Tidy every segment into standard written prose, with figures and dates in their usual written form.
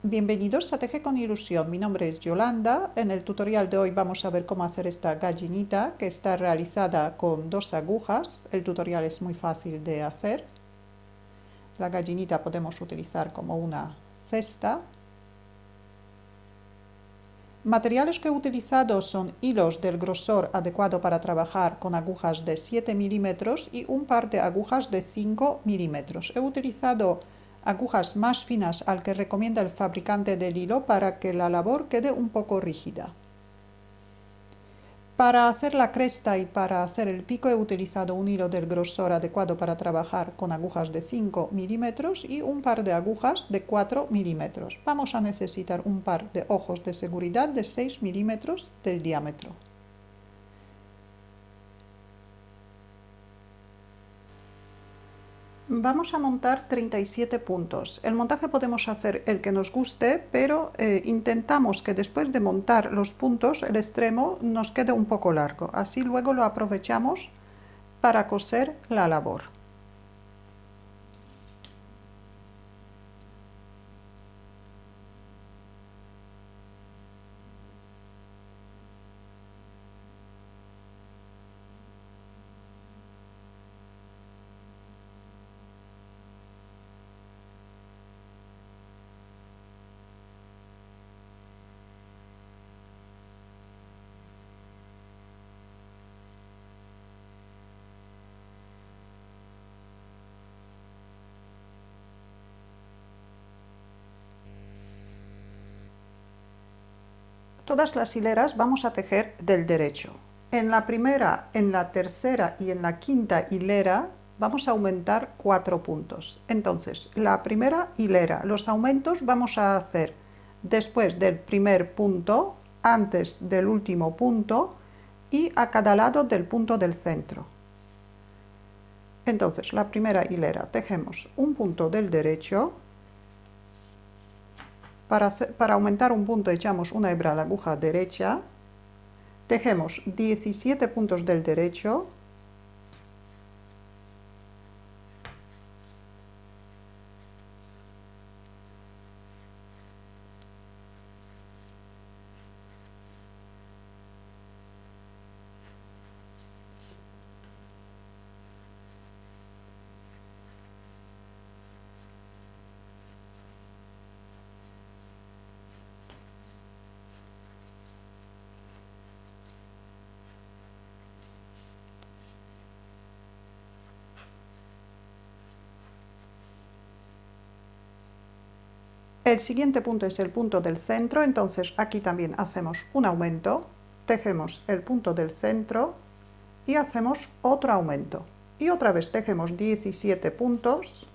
Bienvenidos a Teje con Ilusión, mi nombre es Yolanda. En el tutorial de hoy vamos a ver cómo hacer esta gallinita que está realizada con 2 agujas. El tutorial es muy fácil de hacer. La gallinita podemos utilizar como una cesta. Materiales que he utilizado son hilos del grosor adecuado para trabajar con agujas de 7 milímetros y un par de agujas de 5 milímetros. He utilizado agujas más finas al que recomienda el fabricante del hilo para que la labor quede un poco rígida. Para hacer la cresta y para hacer el pico he utilizado un hilo del grosor adecuado para trabajar con agujas de 5 milímetros y un par de agujas de 4 milímetros. Vamos a necesitar un par de ojos de seguridad de 6 milímetros del diámetro. Vamos a montar 37 puntos. El montaje podemos hacer el que nos guste, pero intentamos que después de montar los puntos el extremo nos quede un poco largo. Así luego lo aprovechamos para coser la labor. Todas las hileras vamos a tejer del derecho. En la primera, en la tercera y en la quinta hilera vamos a aumentar 4 puntos. Entonces, la primera hilera, los aumentos vamos a hacer después del primer punto, antes del último punto y a cada lado del punto del centro. Entonces, la primera hilera tejemos un punto del derecho. Para aumentar un punto echamos una hebra a la aguja derecha, tejemos 17 puntos del derecho, el siguiente punto es el punto del centro, entonces aquí también hacemos un aumento, tejemos el punto del centro y hacemos otro aumento. Y otra vez tejemos 17 puntos.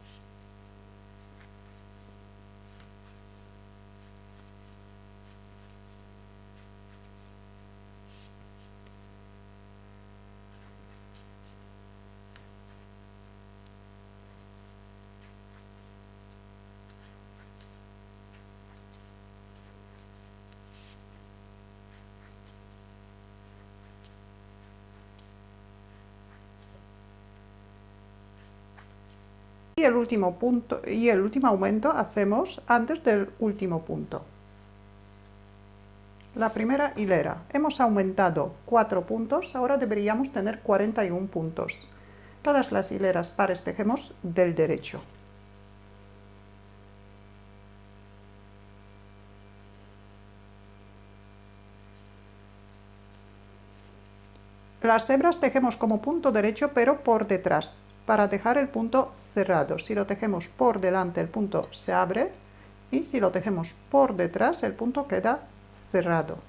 Y el último punto y el último aumento hacemos antes del último punto. La primera hilera hemos aumentado 4 puntos, ahora deberíamos tener 41 puntos. Todas las hileras pares tejemos del derecho. Las hebras tejemos como punto derecho pero por detrás, para dejar el punto cerrado. Si lo tejemos por delante el punto se abre y si lo tejemos por detrás el punto queda cerrado.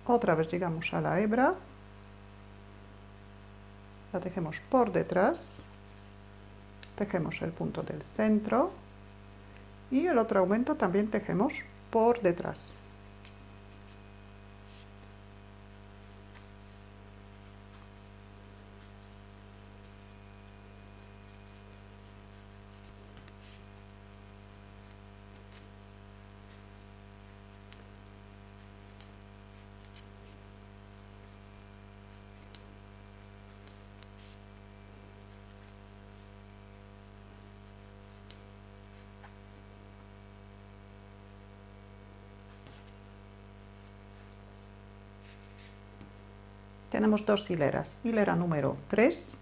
Otra vez llegamos a la hebra, la tejemos por detrás, tejemos el punto del centro y el otro aumento también tejemos por detrás. Tenemos dos hileras. Hilera número 3.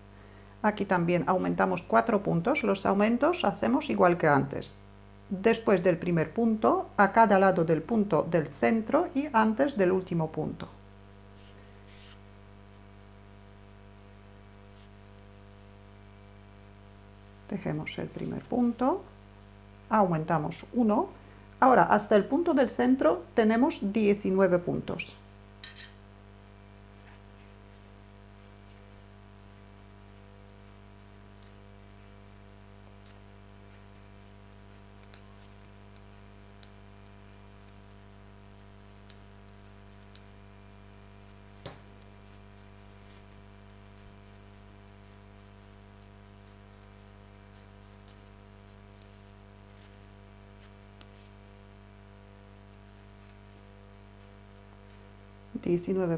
Aquí también aumentamos 4 puntos. Los aumentos hacemos igual que antes. Después del primer punto, a cada lado del punto del centro y antes del último punto. Tejemos el primer punto, aumentamos 1. Ahora, hasta el punto del centro tenemos 19 puntos.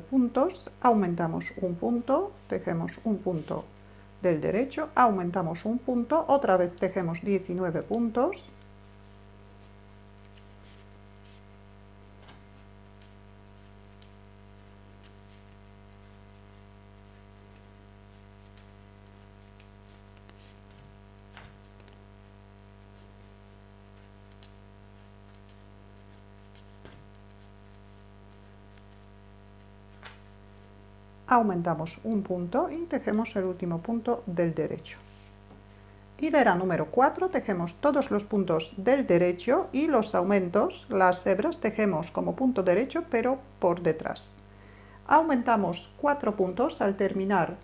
Puntos, aumentamos un punto, tejemos un punto del derecho, aumentamos un punto, otra vez tejemos 19 puntos, aumentamos un punto y tejemos el último punto del derecho. Hilera número 4, tejemos todos los puntos del derecho y los aumentos, las hebras, tejemos como punto derecho pero por detrás. Aumentamos 4 puntos al terminar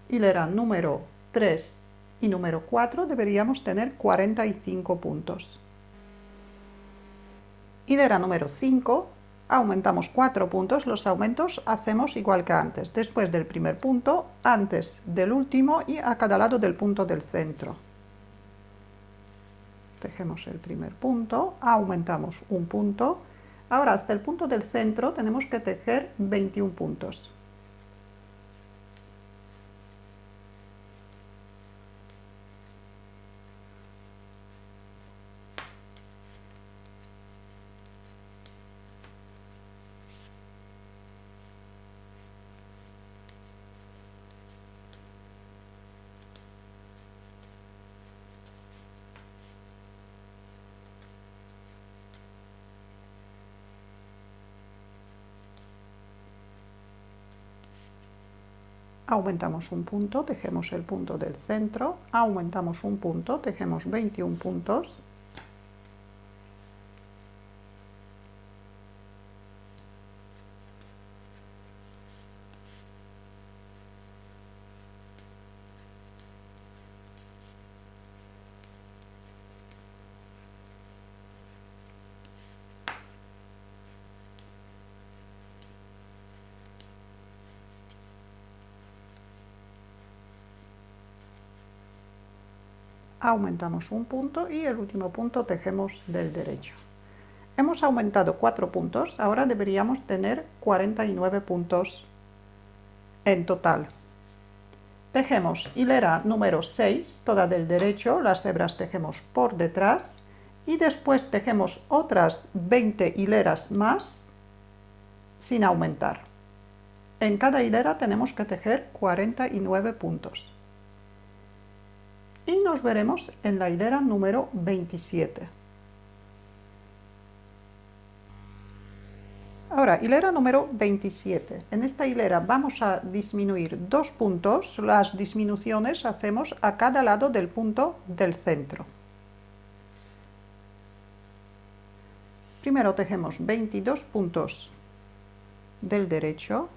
hilera número 3 y número 4, deberíamos tener 45 puntos. Hilera número 5, aumentamos 4 puntos, los aumentos hacemos igual que antes, después del primer punto, antes del último y a cada lado del punto del centro. Tejemos el primer punto, aumentamos un punto, ahora hasta el punto del centro tenemos que tejer 21 puntos. Aumentamos un punto, tejemos el punto del centro, aumentamos un punto, tejemos 21 puntos. Aumentamos un punto y el último punto tejemos del derecho. Hemos aumentado 4 puntos, ahora deberíamos tener 49 puntos en total. Tejemos hilera número 6, toda del derecho, las hebras tejemos por detrás y después tejemos otras 20 hileras más sin aumentar. En cada hilera tenemos que tejer 49 puntos. Y nos veremos en la hilera número 27. Ahora, hilera número 27. En esta hilera vamos a disminuir 2 puntos. Las disminuciones hacemos a cada lado del punto del centro. Primero tejemos 22 puntos del derecho.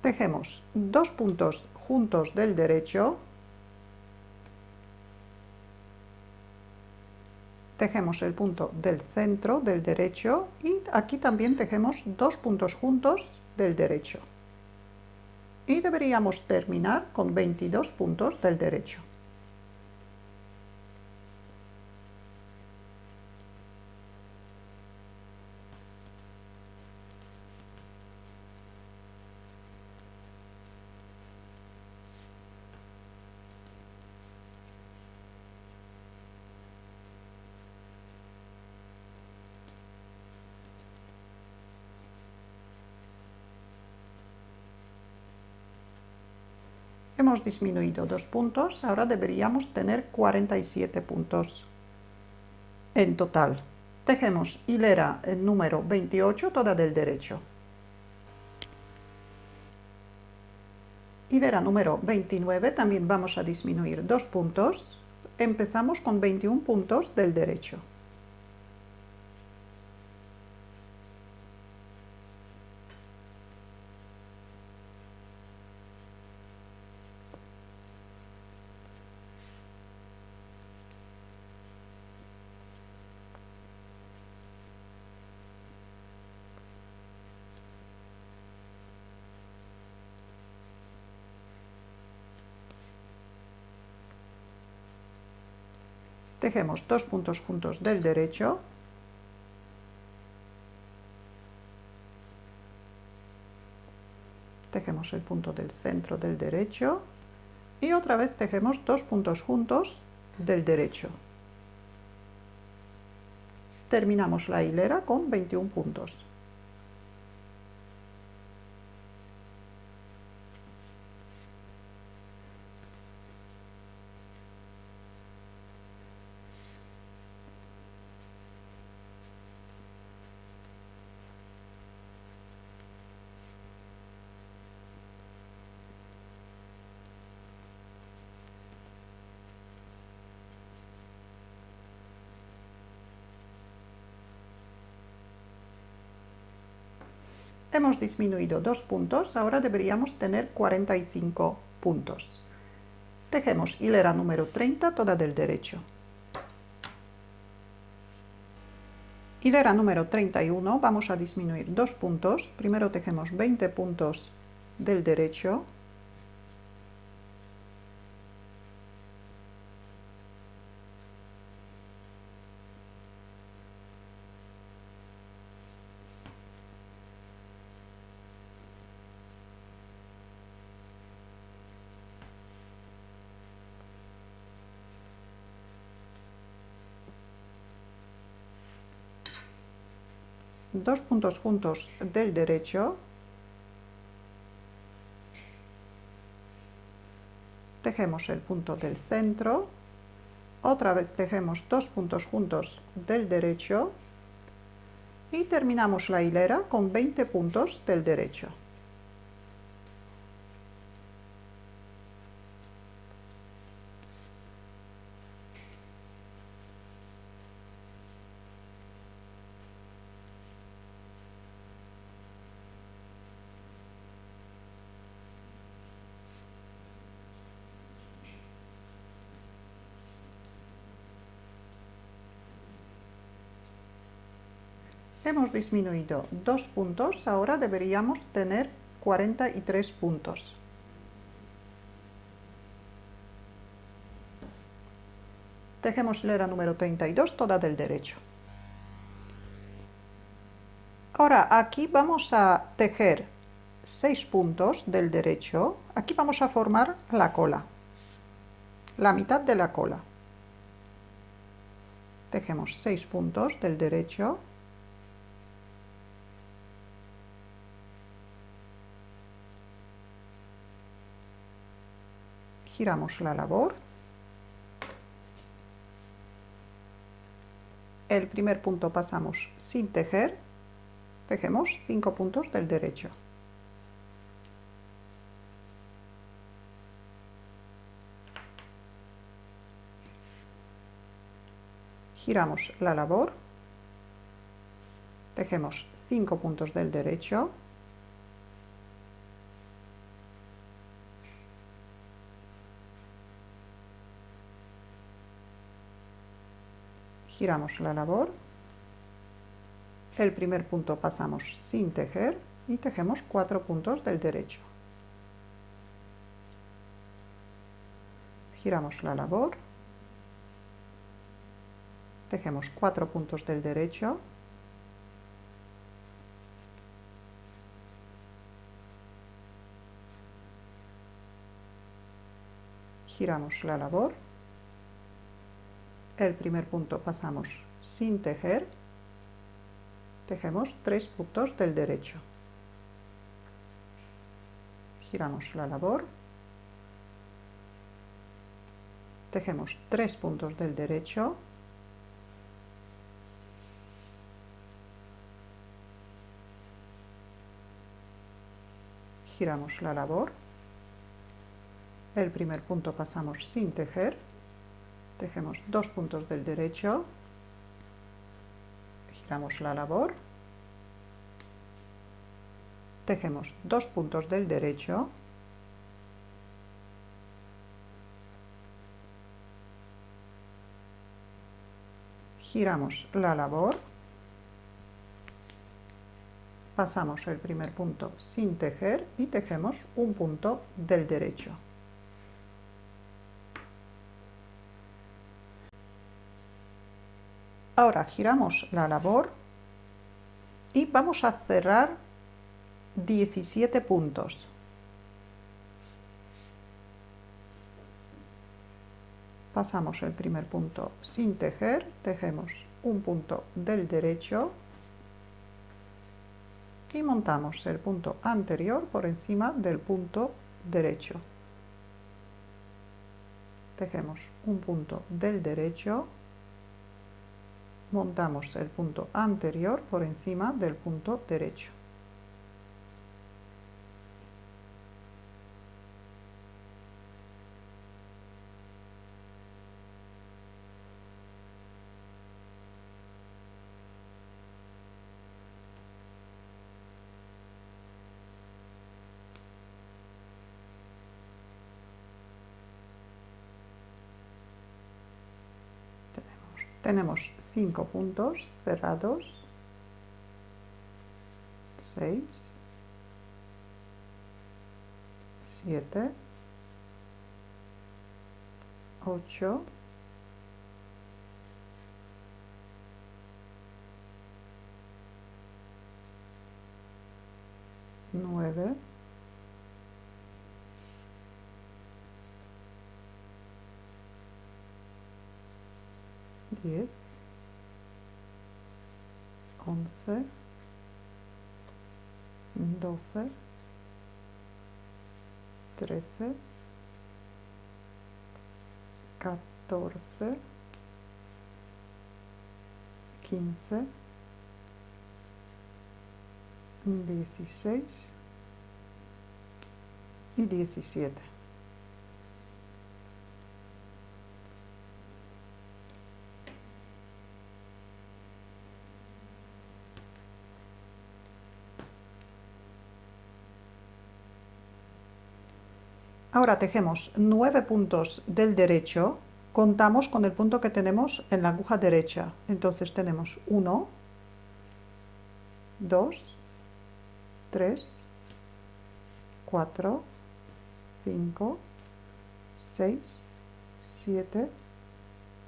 Tejemos 2 puntos juntos del derecho, tejemos el punto del centro del derecho y aquí también tejemos 2 puntos juntos del derecho. Y deberíamos terminar con 22 puntos del derecho. Hemos disminuido 2 puntos, ahora deberíamos tener 47 puntos en total. Tejemos hilera número 28, toda del derecho. Hilera número 29, también vamos a disminuir 2 puntos. Empezamos con 21 puntos del derecho. Tejemos 2 puntos juntos del derecho, tejemos el punto del centro del derecho y otra vez tejemos 2 puntos juntos del derecho. Terminamos la hilera con 21 puntos. Hemos disminuido 2 puntos, ahora deberíamos tener 45 puntos. Tejemos hilera número 30, toda del derecho. Hilera número 31, vamos a disminuir 2 puntos. Primero tejemos 20 puntos del derecho. Dos puntos juntos del derecho, tejemos el punto del centro, otra vez tejemos 2 puntos juntos del derecho y terminamos la hilera con 20 puntos del derecho. Hemos disminuido 2 puntos, ahora deberíamos tener 43 puntos. Tejemos hilera número 32, toda del derecho. Ahora aquí vamos a tejer 6 puntos del derecho. Aquí vamos a formar la cola, la mitad de la cola. Tejemos 6 puntos del derecho. Giramos la labor. El primer punto pasamos sin tejer. Tejemos 5 puntos del derecho. Giramos la labor. Tejemos 5 puntos del derecho. giramos la labor, el primer punto pasamos sin tejer y tejemos 4 puntos del derecho. Giramos la labor, tejemos 4 puntos del derecho, giramos la labor, el primer punto pasamos sin tejer, tejemos 3 puntos del derecho, giramos la labor, tejemos 3 puntos del derecho, giramos la labor, el primer punto pasamos sin tejer, tejemos 2 puntos del derecho, giramos la labor, tejemos 2 puntos del derecho, giramos la labor, pasamos el primer punto sin tejer y tejemos un punto del derecho. Ahora giramos la labor y vamos a cerrar 17 puntos. Pasamos el primer punto sin tejer, tejemos un punto del derecho y montamos el punto anterior por encima del punto derecho. Tejemos un punto del derecho, montamos el punto anterior por encima del punto derecho. Tenemos 5 puntos cerrados, 6, 7, 8, 9, 10, 11, 12, 13, 14, 15, 16 y 17. Ahora tejemos 9 puntos del derecho, contamos con el punto que tenemos en la aguja derecha. Entonces tenemos 1, 2, 3, 4, 5, 6, 7,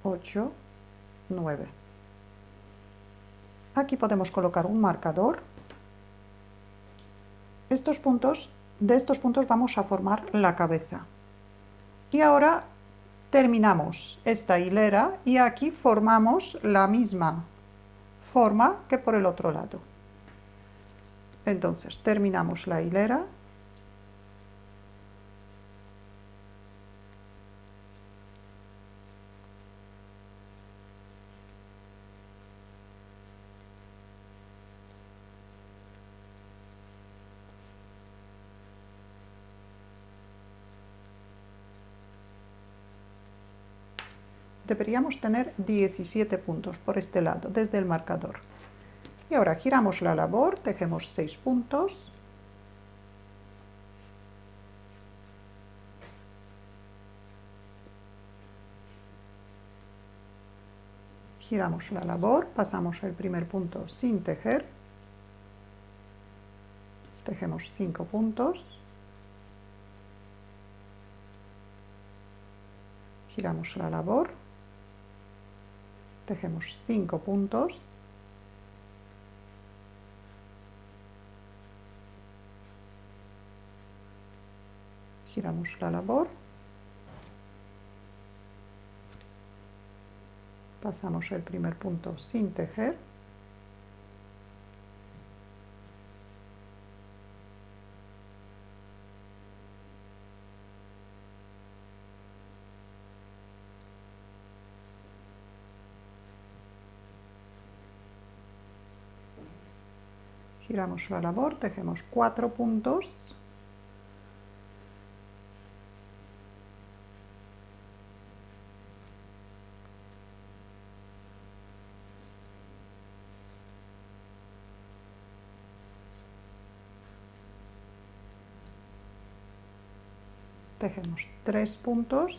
8, 9. Aquí podemos colocar un marcador. De estos puntos vamos a formar la cabeza. Y ahora terminamos esta hilera y aquí formamos la misma forma que por el otro lado. Entonces terminamos la hilera. Deberíamos tener 17 puntos por este lado, desde el marcador. Y ahora giramos la labor, tejemos 6 puntos. giramos la labor, pasamos el primer punto sin tejer, tejemos 5 puntos, giramos la labor, tejemos 5 puntos, giramos la labor, pasamos el primer punto sin tejer, giramos la labor, tejemos 4 puntos, tejemos 3 puntos,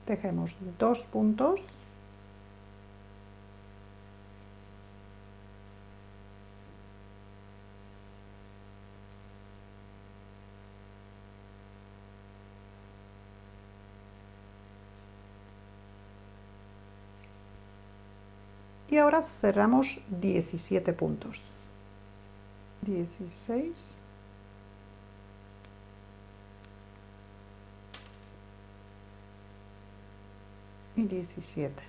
tejemos 2 puntos, y ahora cerramos 17 puntos. 16 y 17.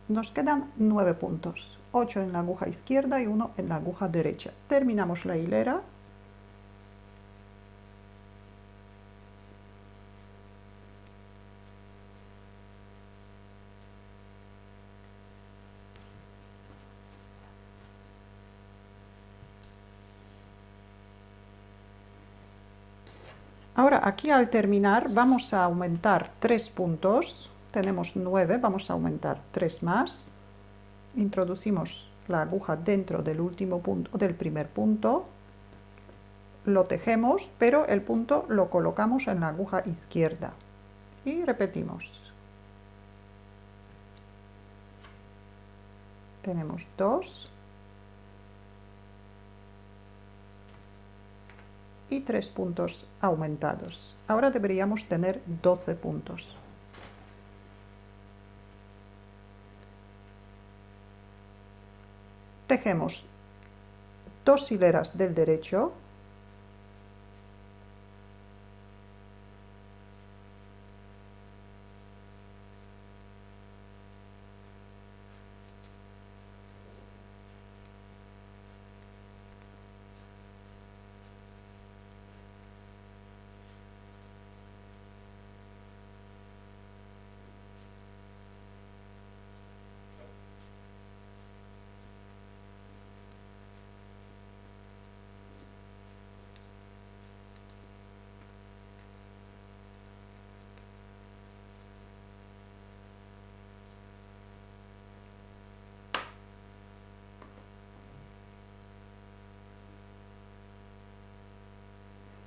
Nos quedan 9 puntos, 8 en la aguja izquierda y 1 en la aguja derecha. Terminamos la hilera. Ahora aquí al terminar vamos a aumentar 3 puntos, tenemos 9, vamos a aumentar 3 más, introducimos la aguja dentro del último punto, del primer punto, lo tejemos, pero el punto lo colocamos en la aguja izquierda y repetimos. Tenemos 2 y 3 puntos aumentados. Ahora deberíamos tener 12 puntos. Tejemos 2 hileras del derecho,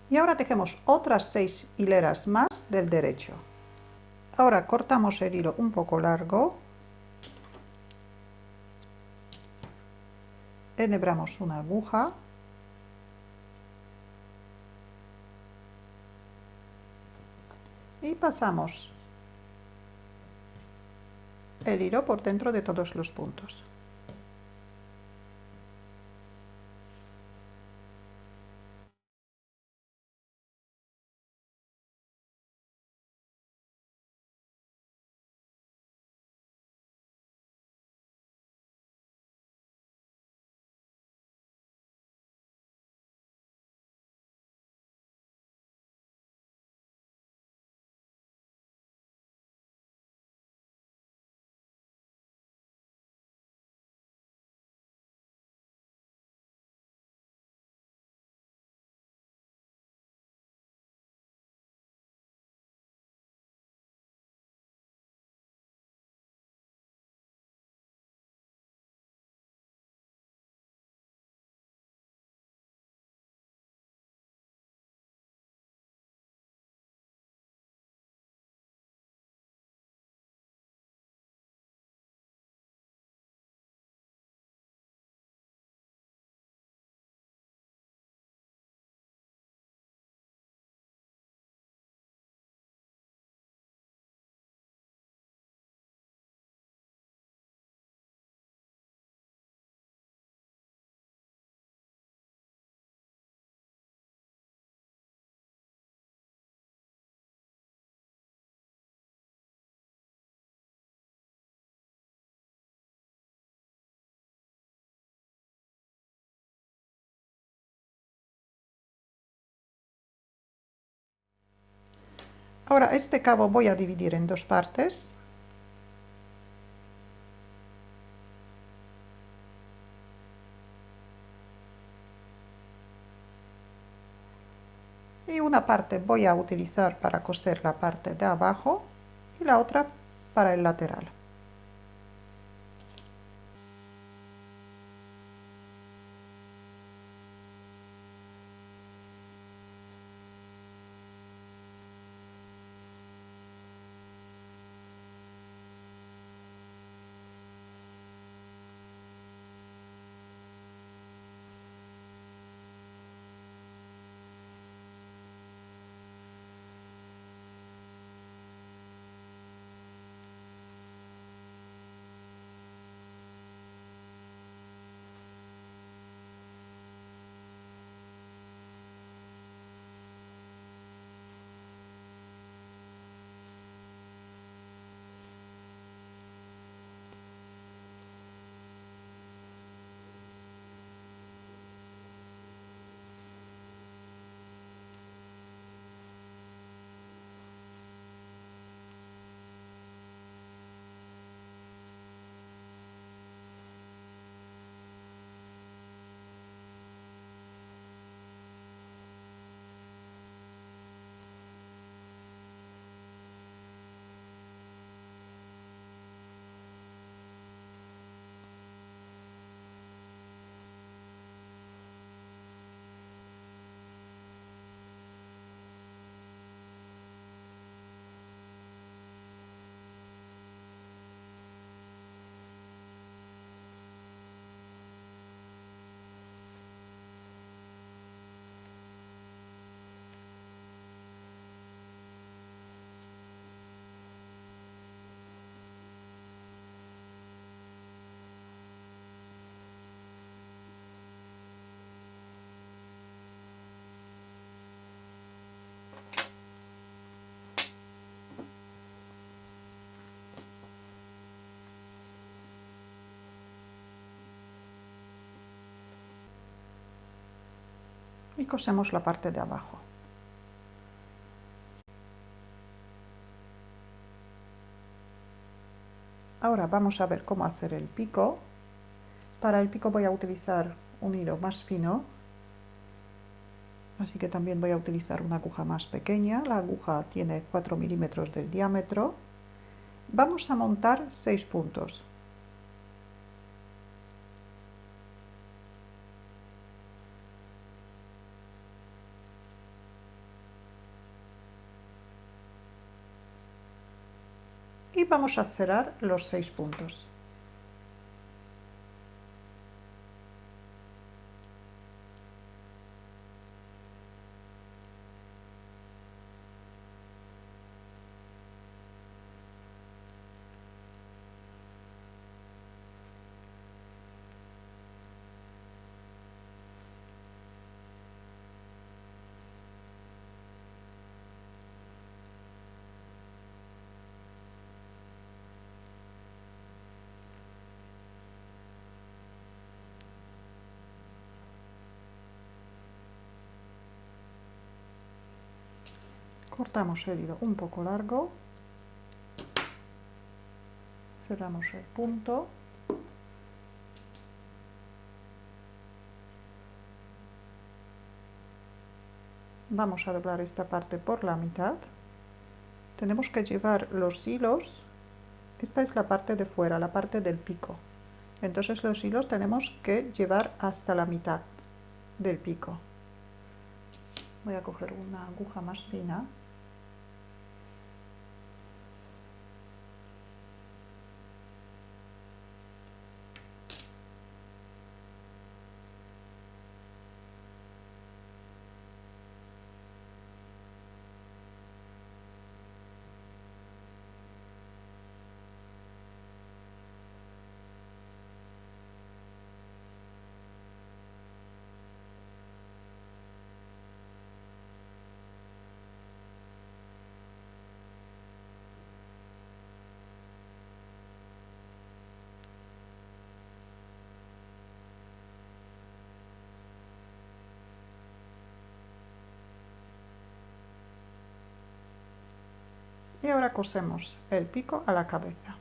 y ahora tejemos otras 6 hileras más del derecho. Ahora cortamos el hilo un poco largo, enhebramos una aguja y pasamos el hilo por dentro de todos los puntos. Ahora este cabo voy a dividir en dos partes. Y una parte voy a utilizar para coser la parte de abajo y la otra para el lateral. Y cosemos la parte de abajo. Ahora vamos a ver cómo hacer el pico. Para el pico voy a utilizar un hilo más fino, así que también voy a utilizar una aguja más pequeña. La aguja tiene 4 milímetros de diámetro. Vamos a montar 6 puntos. Y vamos a cerrar los 6 puntos. Cortamos el hilo un poco largo, cerramos el punto vamos a doblar esta parte por la mitad. Tenemos que llevar los hilos, esta es la parte de fuera, la parte del pico, entonces los hilos tenemos que llevar hasta la mitad del pico. Voy a coger una aguja más fina. Y ahora cosemos el pico a la cabeza.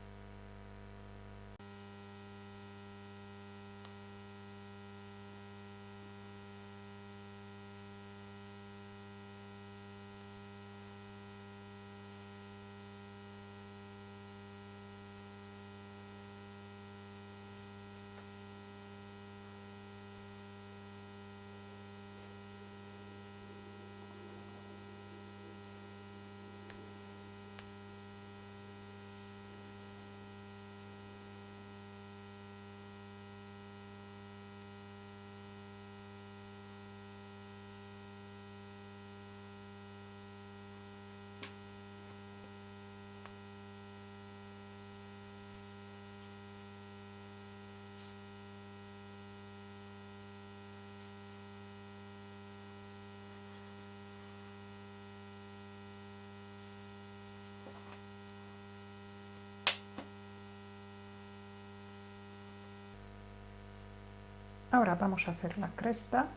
Ahora vamos a hacer la cresta.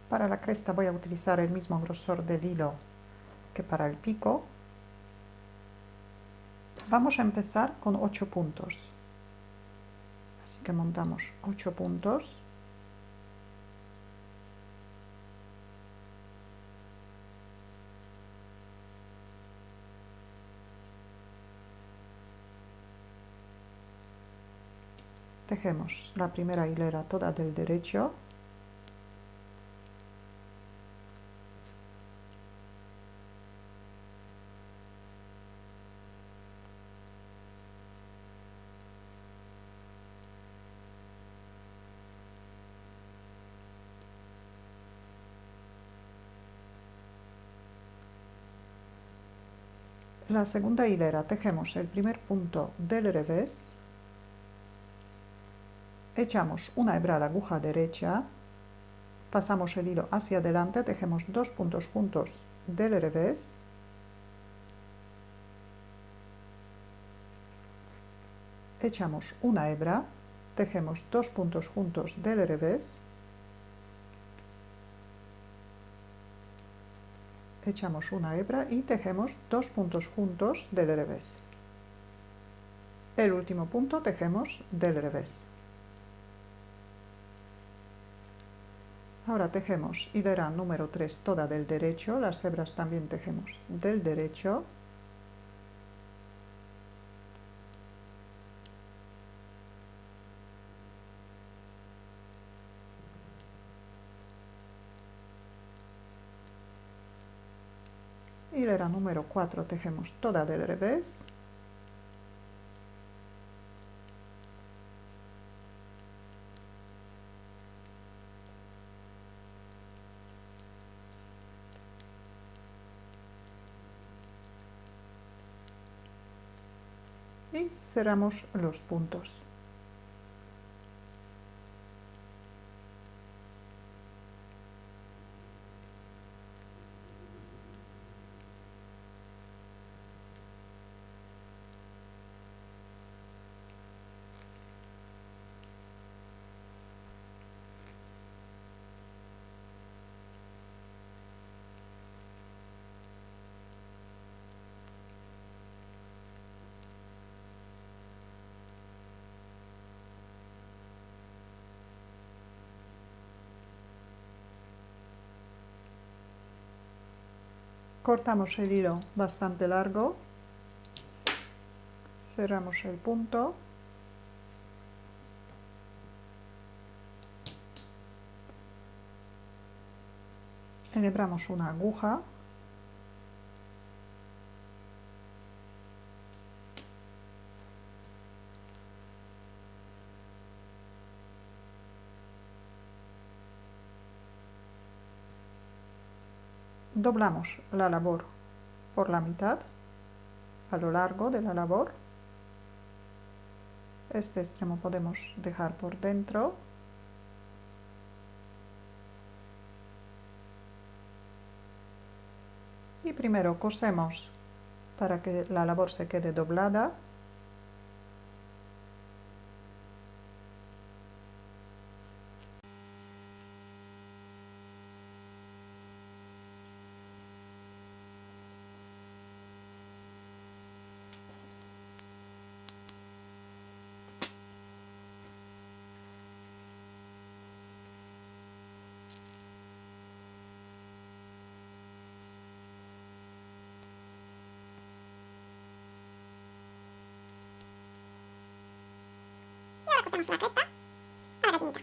Para la cresta voy a utilizar el mismo grosor del hilo que para el pico. Vamos a empezar con 8 puntos. Así que montamos 8 puntos. Tejemos la primera hilera toda del derecho. La segunda hilera tejemos el primer punto del revés, echamos una hebra a la aguja derecha, pasamos el hilo hacia adelante, tejemos 2 puntos juntos del revés, echamos una hebra, tejemos 2 puntos juntos del revés, echamos una hebra y tejemos 2 puntos juntos del revés. El último punto tejemos del revés. Ahora tejemos hilera número 3 toda del derecho, las hebras también tejemos del derecho. Hilera número 4 tejemos toda del revés. Y cerramos los puntos. Cortamos el hilo bastante largo, cerramos el punto, enhebramos una aguja, doblamos la labor por la mitad a lo largo de la labor. Este extremo podemos dejar por dentro. Y primero cosemos para que la labor se quede doblada. usamos la cresta a la gallinita.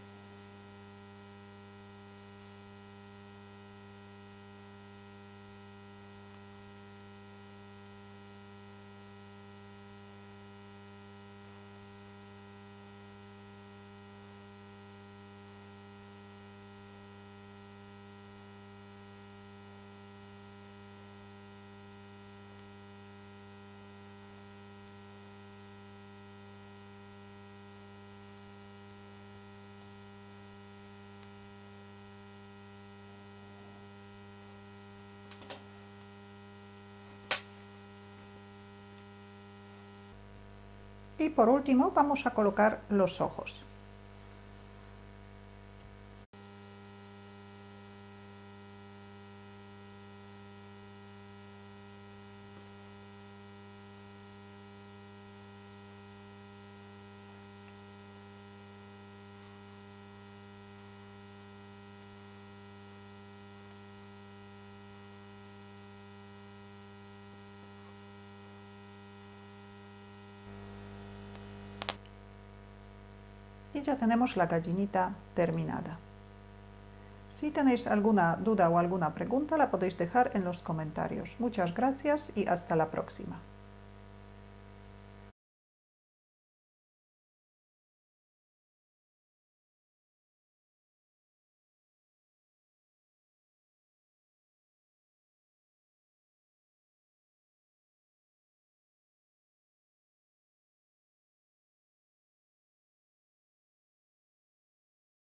Y por último vamos a colocar los ojos. Y ya tenemos la gallinita terminada. Si tenéis alguna duda o alguna pregunta, la podéis dejar en los comentarios. Muchas gracias y hasta la próxima.